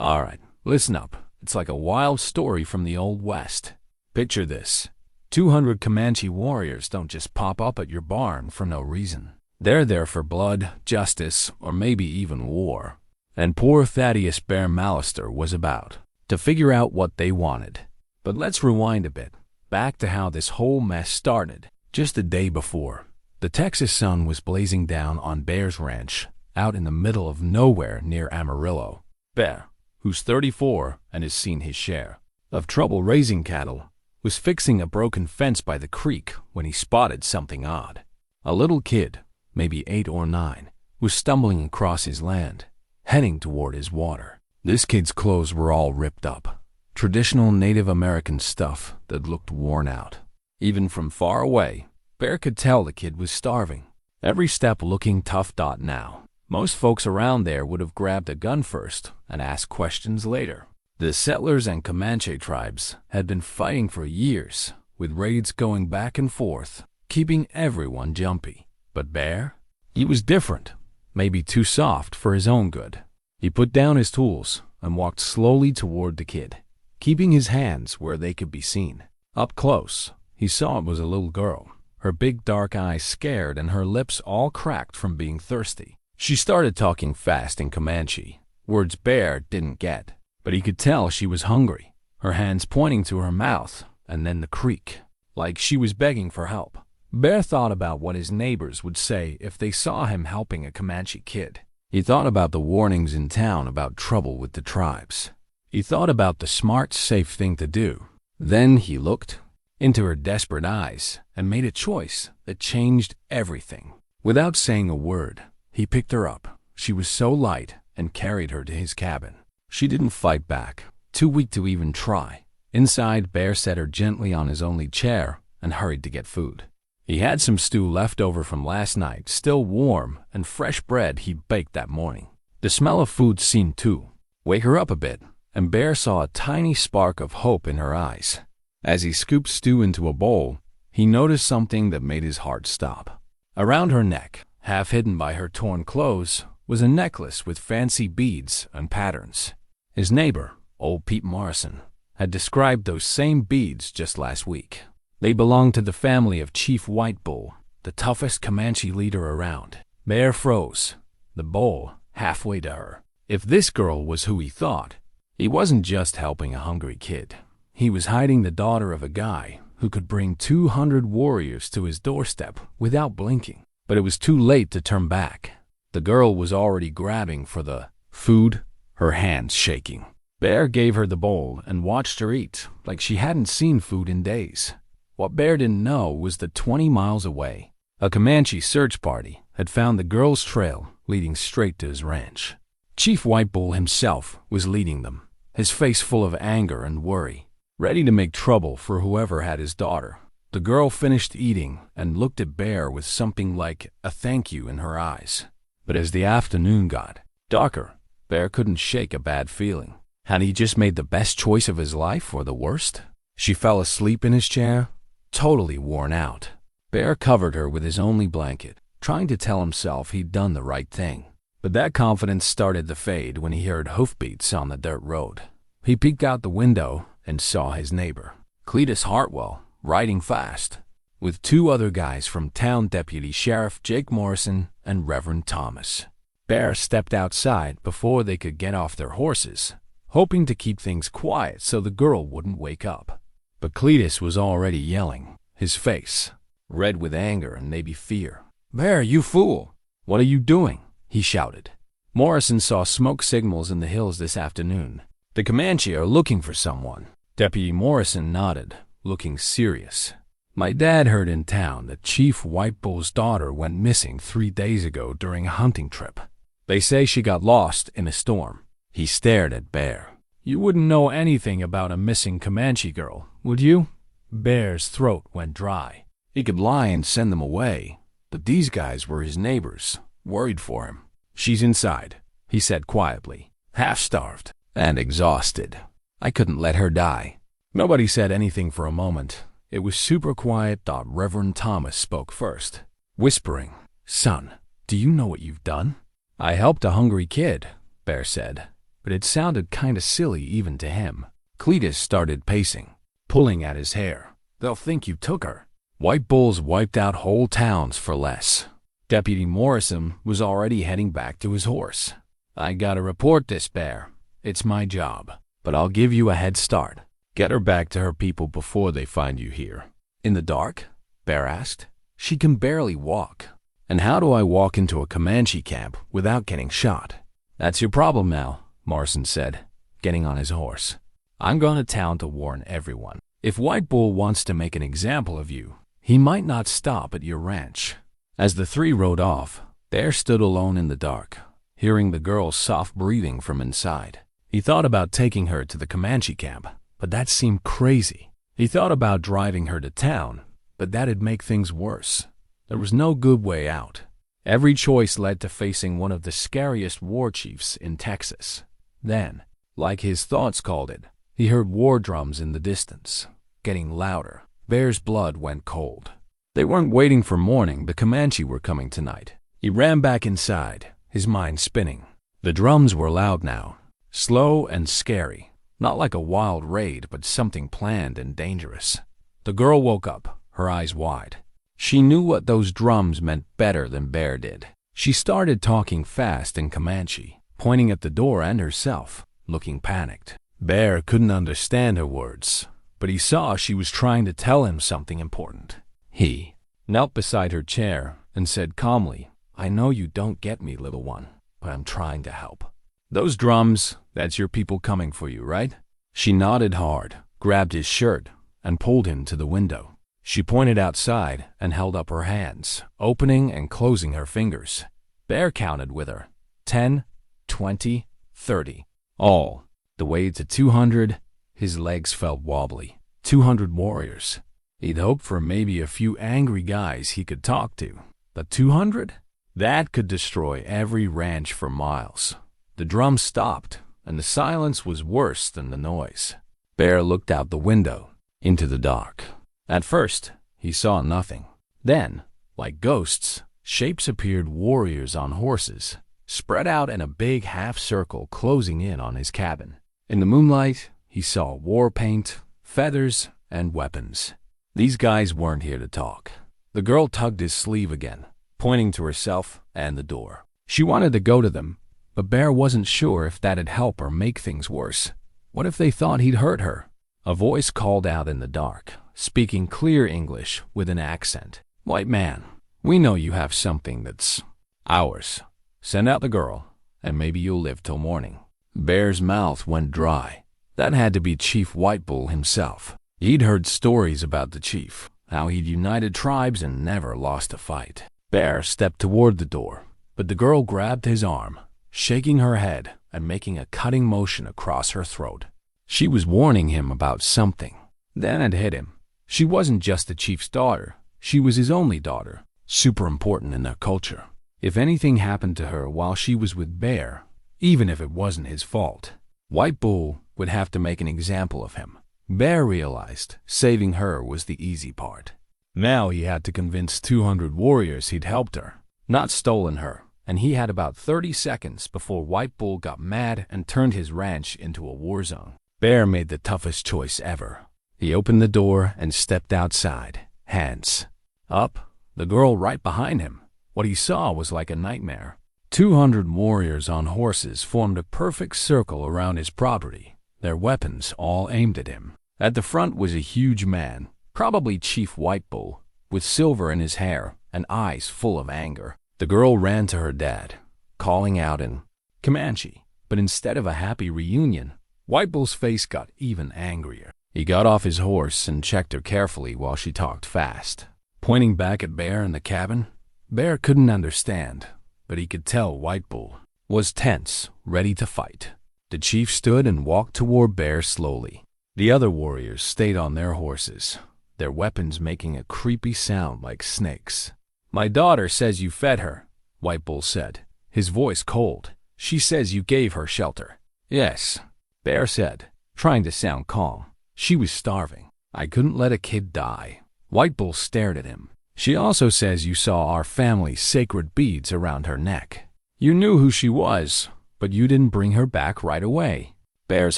Alright, listen up. It's like a wild story from the Old West. Picture this. 200 Comanche warriors don't just pop up at your barn for no reason. They're there for blood, justice, or maybe even war. And poor Thaddeus Bear Mallister was about to figure out what they wanted. But let's rewind a bit, back to how this whole mess started. Just the day before, the Texas sun was blazing down on Bear's ranch, out in the middle of nowhere near Amarillo. Bear, who's 34 and has seen his share of trouble raising cattle, was fixing a broken fence by the creek when he spotted something odd. A little kid, maybe 8 or 9, was stumbling across his land, heading toward his water. This kid's clothes were all ripped up, traditional Native American stuff that looked worn out. Even from far away, Bear could tell the kid was starving. Every step looking tough. Now, most folks around there would have grabbed a gun first and asked questions later. The settlers and Comanche tribes had been fighting for years, with raids going back and forth, keeping everyone jumpy. But Bear? He was different, maybe too soft for his own good. He put down his tools and walked slowly toward the kid, keeping his hands where they could be seen. Up close, he saw it was a little girl, her big dark eyes scared and her lips all cracked from being thirsty. She started talking fast in Comanche, words Bear didn't get. But he could tell she was hungry, her hands pointing to her mouth and then the creek, like she was begging for help. Bear thought about what his neighbors would say if they saw him helping a Comanche kid. He thought about the warnings in town about trouble with the tribes. He thought about the smart, safe thing to do. Then he looked into her desperate eyes and made a choice that changed everything. Without saying a word, he picked her up. She was so light and carried her to his cabin. She didn't fight back, too weak to even try. Inside, Bear set her gently on his only chair and hurried to get food. He had some stew left over from last night, still warm, and fresh bread he baked that morning. The smell of food seemed to wake her up a bit, and Bear saw a tiny spark of hope in her eyes. As he scooped stew into a bowl, he noticed something that made his heart stop. Around her neck, half hidden by her torn clothes, was a necklace with fancy beads and patterns. His neighbor, old Pete Morrison, had described those same beads just last week. They belonged to the family of Chief White Bull, the toughest Comanche leader around. Bear froze, the bowl halfway to her. If this girl was who he thought, he wasn't just helping a hungry kid. He was hiding the daughter of a guy who could bring 200 warriors to his doorstep without blinking. But it was too late to turn back. The girl was already grabbing for the food, her hands shaking. Bear gave her the bowl and watched her eat like she hadn't seen food in days. What Bear didn't know was that 20 miles away, a Comanche search party had found the girl's trail leading straight to his ranch. Chief White Bull himself was leading them, his face full of anger and worry, ready to make trouble for whoever had his daughter. The girl finished eating and looked at Bear with something like a thank you in her eyes. But as the afternoon got darker, Bear couldn't shake a bad feeling. Had he just made the best choice of his life or the worst? She fell asleep in his chair, totally worn out. Bear covered her with his only blanket, trying to tell himself he'd done the right thing. But that confidence started to fade when he heard hoofbeats on the dirt road. He peeked out the window and saw his neighbor, Cletus Hartwell, riding fast, with 2 other guys from town Deputy Sheriff Jake Morrison and Reverend Thomas. Bear stepped outside before they could get off their horses, hoping to keep things quiet so the girl wouldn't wake up. But Cletus was already yelling, his face red with anger and maybe fear. "Bear, you fool! What are you doing?" he shouted. Morrison saw smoke signals in the hills this afternoon. "The Comanche are looking for someone." Deputy Morrison nodded, looking serious. "My dad heard in town that Chief White Bull's daughter went missing 3 days ago during a hunting trip. They say she got lost in a storm." He stared at Bear. "You wouldn't know anything about a missing Comanche girl, would you?" Bear's throat went dry. He could lie and send them away, but these guys were his neighbors, worried for him. "She's inside," he said quietly, half-starved and exhausted. "I couldn't let her die." Nobody said anything for a moment. It was super quiet. Reverend Thomas spoke first, whispering, "Son, do you know what you've done?" "I helped a hungry kid," Bear said. but it sounded kinda silly even to him. Cletus started pacing, pulling at his hair. They'll think you took her. White bulls wiped out whole towns for less. Deputy Morrison was already heading back to his horse. I gotta report this, Bear. It's my job, but I'll give you a head start. Get her back to her people before they find you here. In the dark? Bear asked. She can barely walk. And how do I walk into a Comanche camp without getting shot? That's your problem now, Morrison said, getting on his horse. I'm going to town to warn everyone. If White Bull wants to make an example of you, he might not stop at your ranch. As the three rode off, Bear stood alone in the dark, hearing the girl's soft breathing from inside. He thought about taking her to the Comanche camp, but that seemed crazy. He thought about driving her to town, but that'd make things worse. There was no good way out. Every choice led to facing one of the scariest war chiefs in Texas. Then, like his thoughts called it, he heard war drums in the distance, getting louder. Bear's blood went cold. They weren't waiting for morning. The Comanche were coming tonight. He ran back inside, his mind spinning. The drums were loud now, slow and scary. Not like a wild raid, but something planned and dangerous. The girl woke up, her eyes wide. She knew what those drums meant better than Bear did. She started talking fast in Comanche, pointing at the door and herself, looking panicked. Bear couldn't understand her words, but he saw she was trying to tell him something important. He knelt beside her chair and said calmly, I know you don't get me, little one, but I'm trying to help. Those drums, that's your people coming for you, right? She nodded hard, grabbed his shirt, and pulled him to the window. She pointed outside and held up her hands, opening and closing her fingers. Bear counted with her. 10, 20, 30. All. The way to 200, his legs felt wobbly. 200 warriors. He'd hoped for maybe a few angry guys he could talk to. But 200? That could destroy every ranch for miles. The drums stopped, and the silence was worse than the noise. Bear looked out the window, into the dark. At first, he saw nothing. Then, like ghosts, shapes appeared, warriors on horses, spread out in a big half circle closing in on his cabin. In the moonlight, he saw war paint, feathers, and weapons. These guys weren't here to talk. The girl tugged his sleeve again, pointing to herself and the door. She wanted to go to them, but Bear wasn't sure if that'd help or make things worse. What if they thought he'd hurt her? A voice called out in the dark, speaking clear English with an accent. White man, we know you have something that's ours. Send out the girl, and maybe you'll live till morning. Bear's mouth went dry. That had to be Chief White Bull himself. He'd heard stories about the chief, how he'd united tribes and never lost a fight. Bear stepped toward the door, but the girl grabbed his arm, shaking her head and making a cutting motion across her throat. She was warning him about something. Then it hit him. She wasn't just the chief's daughter. She was his only daughter, super important in their culture. If anything happened to her while she was with Bear, even if it wasn't his fault, White Bull would have to make an example of him. Bear realized saving her was the easy part. Now he had to convince 200 warriors he'd helped her, not stolen her, and he had about 30 seconds before White Bull got mad and turned his ranch into a war zone. Bear made the toughest choice ever. He opened the door and stepped outside, hands up, the girl right behind him. What he saw was like a nightmare. 200 warriors on horses formed a perfect circle around his property, their weapons all aimed at him. At the front was a huge man, probably Chief White Bull, with silver in his hair and eyes full of anger. The girl ran to her dad, calling out in Comanche, but instead of a happy reunion, White Bull's face got even angrier. He got off his horse and checked her carefully while she talked fast. Pointing back at Bear in the cabin, Bear couldn't understand, but he could tell White Bull was tense, ready to fight. The chief stood and walked toward Bear slowly. The other warriors stayed on their horses, their weapons making a creepy sound like snakes. My daughter says you fed her, White Bull said, his voice cold. She says you gave her shelter. Yes, Bear said, trying to sound calm. She was starving. I couldn't let a kid die. White Bull stared at him. She also says you saw our family's sacred beads around her neck. You knew who she was, But you didn't bring her back right away. Bear's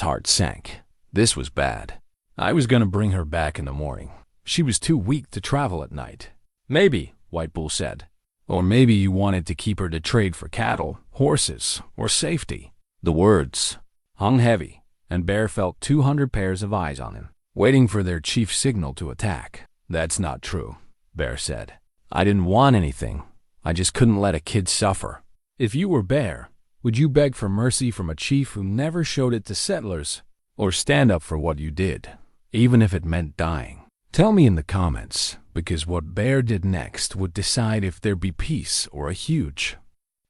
heart sank. This was bad. I was gonna bring her back in the morning. She was too weak to travel at night. Maybe, White Bull said. Or maybe you wanted to keep her to trade for cattle, horses, or safety. The words hung heavy, and Bear felt 200 pairs of eyes on him, waiting for their chief's signal to attack. That's not true, Bear said. I didn't want anything. I just couldn't let a kid suffer. If you were Bear, would you beg for mercy from a chief who never showed it to settlers, or stand up for what you did, even if it meant dying? Tell me in the comments, because what Bear did next would decide if there be peace or a huge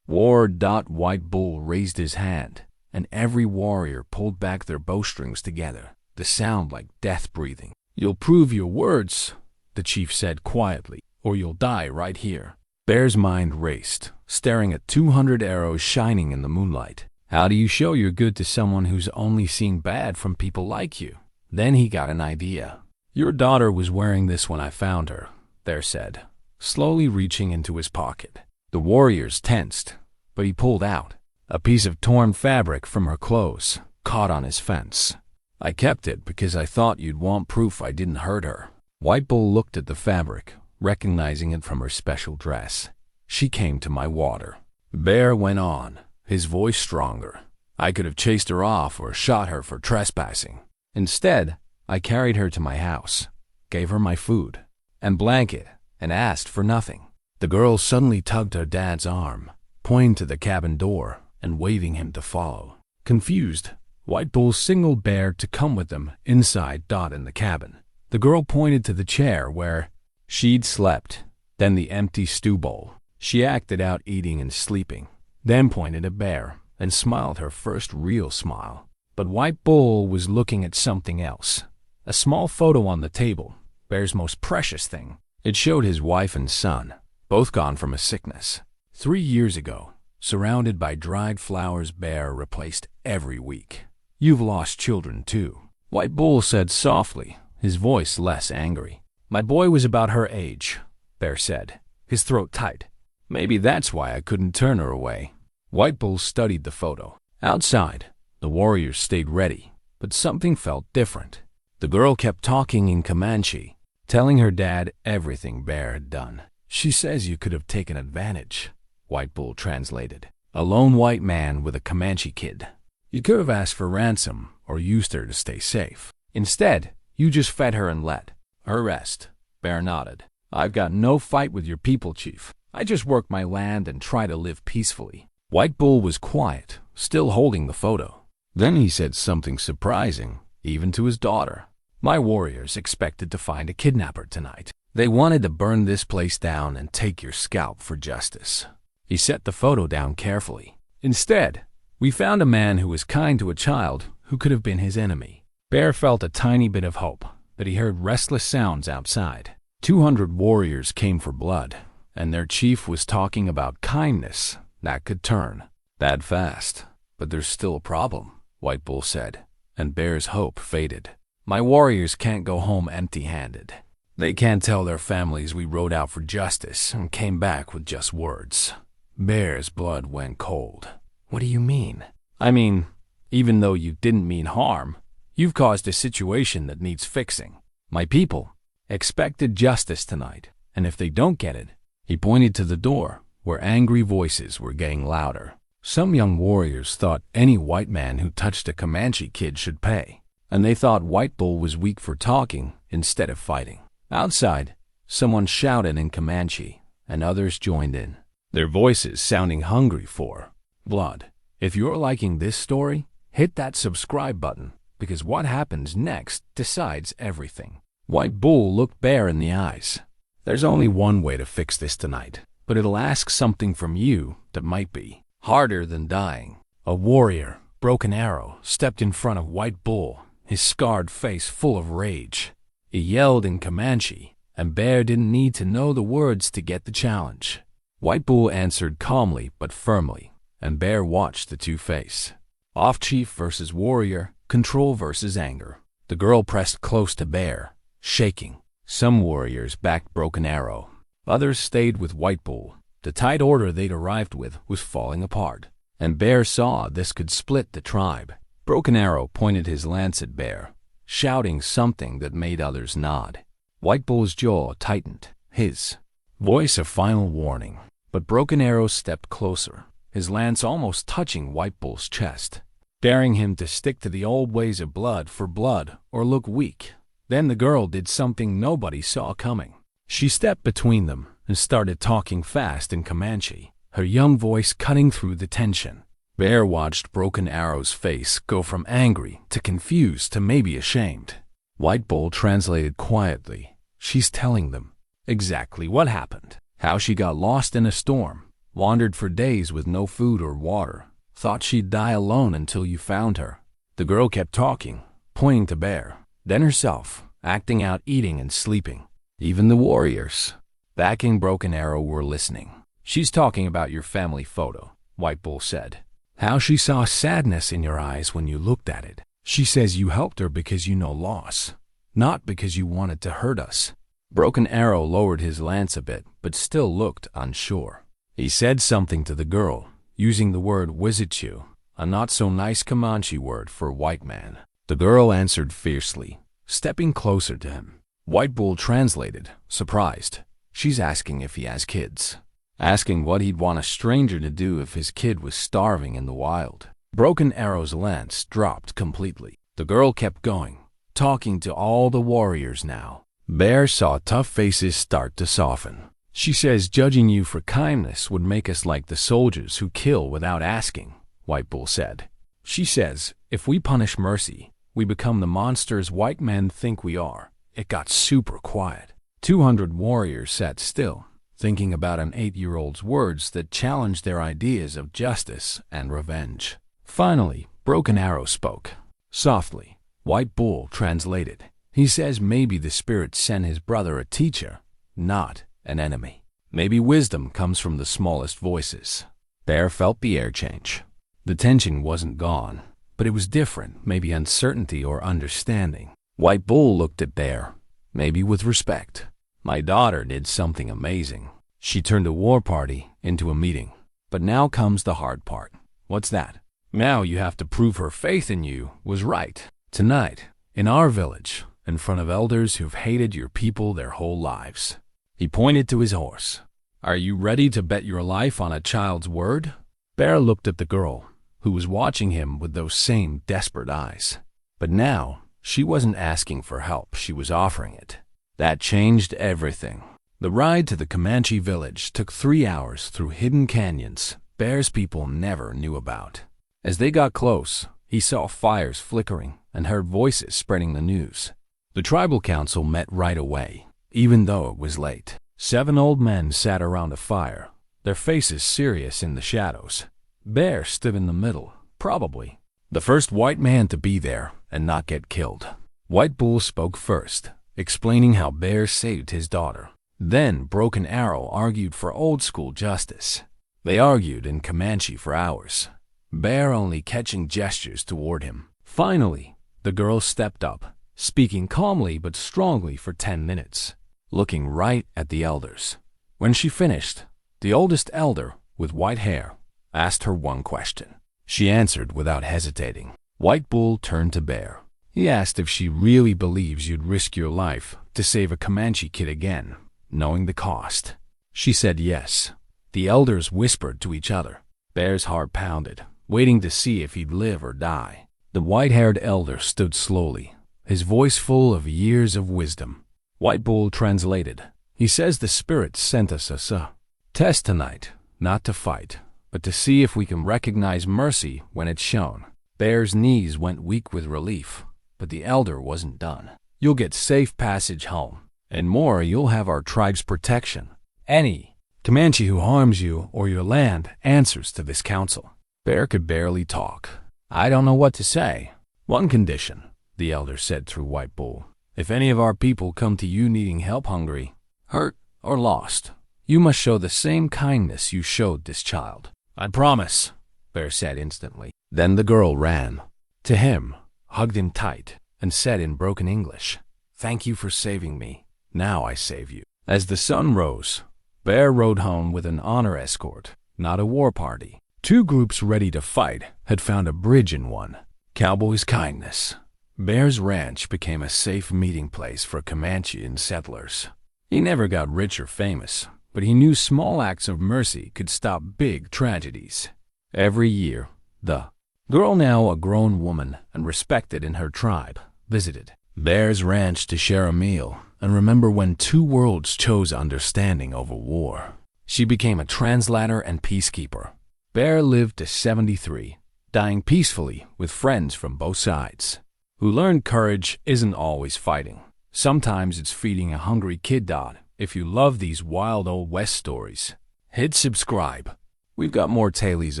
war. White Bull raised his hand, and every warrior pulled back their bowstrings together, the sound like death breathing. You'll prove your words, the chief said quietly, or you'll die right here. Bear's mind raced, staring at 200 arrows shining in the moonlight. How do you show you're good to someone who's only seen bad from people like you? Then he got an idea. Your daughter was wearing this when I found her, Bear said, slowly reaching into his pocket. The warriors tensed, but he pulled out a piece of torn fabric from her clothes, caught on his fence. I kept it because I thought you'd want proof I didn't hurt her. White Bull looked at the fabric, recognizing it from her special dress. She came to my water. Bear went on, his voice stronger. I could have chased her off or shot her for trespassing. Instead, I carried her to my house, gave her my food and blanket, and asked for nothing. The girl suddenly tugged her dad's arm, pointing to the cabin door and waving him to follow. Confused, White Bull signaled Bear to come with them inside. In the cabin, the girl pointed to the chair where she'd slept, then the empty stew bowl. She acted out eating and sleeping, then pointed at Bear and smiled her first real smile. But White Bull was looking at something else. A small photo on the table, Bear's most precious thing. It showed his wife and son, both gone from a sickness. 3 years ago, surrounded by dried flowers, Bear replaced every week. You've lost children too, White Bull said softly, his voice less angry. My boy was about her age, Bear said, his throat tight. Maybe that's why I couldn't turn her away. White Bull studied the photo. Outside, the warriors stayed ready, but something felt different. The girl kept talking in Comanche, telling her dad everything Bear had done. She says you could have taken advantage, White Bull translated. A lone white man with a Comanche kid. You could have asked for ransom or used her to stay safe. Instead, you just fed her and let her rest. Bear nodded. I've got no fight with your people, Chief. I just work my land and try to live peacefully. White Bull was quiet, still holding the photo. Then he said something surprising, even to his daughter. My warriors expected to find a kidnapper tonight. They wanted to burn this place down and take your scalp for justice. He set the photo down carefully. Instead, we found a man who was kind to a child who could have been his enemy. Bear felt a tiny bit of hope, but he heard restless sounds outside. 200 warriors came for blood, and their chief was talking about kindness that could turn that fast. But there's still a problem, White Bull said, and Bear's hope faded. My warriors can't go home empty-handed. They can't tell their families we rode out for justice and came back with just words. Bear's blood went cold. What do you mean? I mean, even though you didn't mean harm, you've caused a situation that needs fixing. My people expected justice tonight, and if they don't get it, he pointed to the door, where angry voices were getting louder. Some young warriors thought any white man who touched a Comanche kid should pay, and they thought White Bull was weak for talking instead of fighting. Outside, someone shouted in Comanche, and others joined in, their voices sounding hungry for blood. If you're liking this story, hit that subscribe button, because what happens next decides everything. White Bull looked Bear in the eyes. There's only one way to fix this tonight, but it'll ask something from you that might be harder than dying. A warrior, Broken Arrow, stepped in front of White Bull, his scarred face full of rage. He yelled in Comanche, and Bear didn't need to know the words to get the challenge. White Bull answered calmly but firmly, and Bear watched the two face. Off chief versus warrior, control versus anger. The girl pressed close to Bear, shaking. Some warriors backed Broken Arrow. Others stayed with White Bull. The tight order they'd arrived with was falling apart, and Bear saw this could split the tribe. Broken Arrow pointed his lance at Bear, shouting something that made others nod. White Bull's jaw tightened, his voice a final warning. But Broken Arrow stepped closer, his lance almost touching White Bull's chest, daring him to stick to the old ways of blood for blood or look weak. Then the girl did something nobody saw coming. She stepped between them and started talking fast in Comanche, her young voice cutting through the tension. Bear watched Broken Arrow's face go from angry to confused to maybe ashamed. White Bull translated quietly. She's telling them exactly what happened. How she got lost in a storm, wandered for days with no food or water, thought she'd die alone until you found her. The girl kept talking, pointing to Bear, then herself, acting out eating and sleeping. Even the warriors, backing Broken Arrow, were listening. She's talking about your family photo, White Bull said. How she saw sadness in your eyes when you looked at it. She says you helped her because you know loss, not because you wanted to hurt us. Broken Arrow lowered his lance a bit, but still looked unsure. He said something to the girl, using the word Wizichu, a not-so-nice Comanche word for white man. The girl answered fiercely, stepping closer to him. White Bull translated, surprised. She's asking if he has kids. Asking what he'd want a stranger to do if his kid was starving in the wild. Broken Arrow's lance dropped completely. The girl kept going, talking to all the warriors now. Bear saw tough faces start to soften. She says judging you for kindness would make us like the soldiers who kill without asking, White Bull said. She says if we punish mercy, we become the monsters white men think we are. It got super quiet. 200 warriors sat still, thinking about an 8-year-old's words that challenged their ideas of justice and revenge. Finally, Broken Arrow spoke. Softly, White Bull translated. He says maybe the spirit sent his brother a teacher, not an enemy. Maybe wisdom comes from the smallest voices. Bear felt the air change. The tension wasn't gone, but it was different, maybe uncertainty or understanding. White Bull looked at Bear, maybe with respect. My daughter did something amazing. She turned a war party into a meeting. But now comes the hard part. What's that? Now you have to prove her faith in you was right. Tonight, in our village, in front of elders who've hated your people their whole lives. He pointed to his horse. Are you ready to bet your life on a child's word? Bear looked at the girl, who was watching him with those same desperate eyes. But now, she wasn't asking for help, she was offering it. That changed everything. The ride to the Comanche village took 3 hours through hidden canyons Bear's people never knew about. As they got close, he saw fires flickering and heard voices spreading the news. The tribal council met right away, even though it was late. 7 old men sat around a fire, their faces serious in the shadows. Bear stood in the middle, probably the first white man to be there and not get killed. White Bull spoke first, explaining how Bear saved his daughter. Then Broken Arrow argued for old-school justice. They argued in Comanche for hours, Bear only catching gestures toward him. Finally, the girl stepped up, speaking calmly but strongly for 10 minutes, looking right at the elders. When she finished, the oldest elder, with white hair, asked her one question. She answered without hesitating. White Bull turned to Bear. He asked if she really believes you'd risk your life to save a Comanche kid again, knowing the cost. She said yes. The elders whispered to each other. Bear's heart pounded, waiting to see if he'd live or die. The white-haired elder stood slowly, his voice full of years of wisdom. White Bull translated. He says the spirit sent us a test tonight, not to fight, but to see if we can recognize mercy when it's shown. Bear's knees went weak with relief, but the elder wasn't done. You'll get safe passage home, and more, you'll have our tribe's protection. Any Comanche who harms you or your land answers to this council. Bear could barely talk. I don't know what to say. One condition, the elder said through White Bull. If any of our people come to you needing help, hungry, hurt, or lost, you must show the same kindness you showed this child. I promise, Bear said instantly. Then the girl ran to him, hugged him tight, and said in broken English, "Thank you for saving me. Now I save you." As the sun rose, Bear rode home with an honor escort, not a war party. Two groups ready to fight had found a bridge in one. Cowboy's kindness. Bear's Ranch became a safe meeting place for Comanche and settlers. He never got rich or famous, but he knew small acts of mercy could stop big tragedies. Every year, the girl, now a grown woman and respected in her tribe, visited Bear's Ranch to share a meal and remember when two worlds chose understanding over war. She became a translator and peacekeeper. Bear lived to 73, dying peacefully with friends from both sides, who learned courage isn't always fighting. Sometimes it's feeding a hungry kid. If you love these wild old west stories, hit subscribe. We've got more tales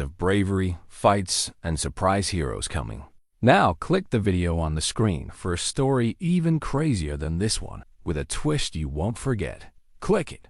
of bravery, fights, and surprise heroes coming. Now click the video on the screen for a story even crazier than this one, with a twist you won't forget. Click it.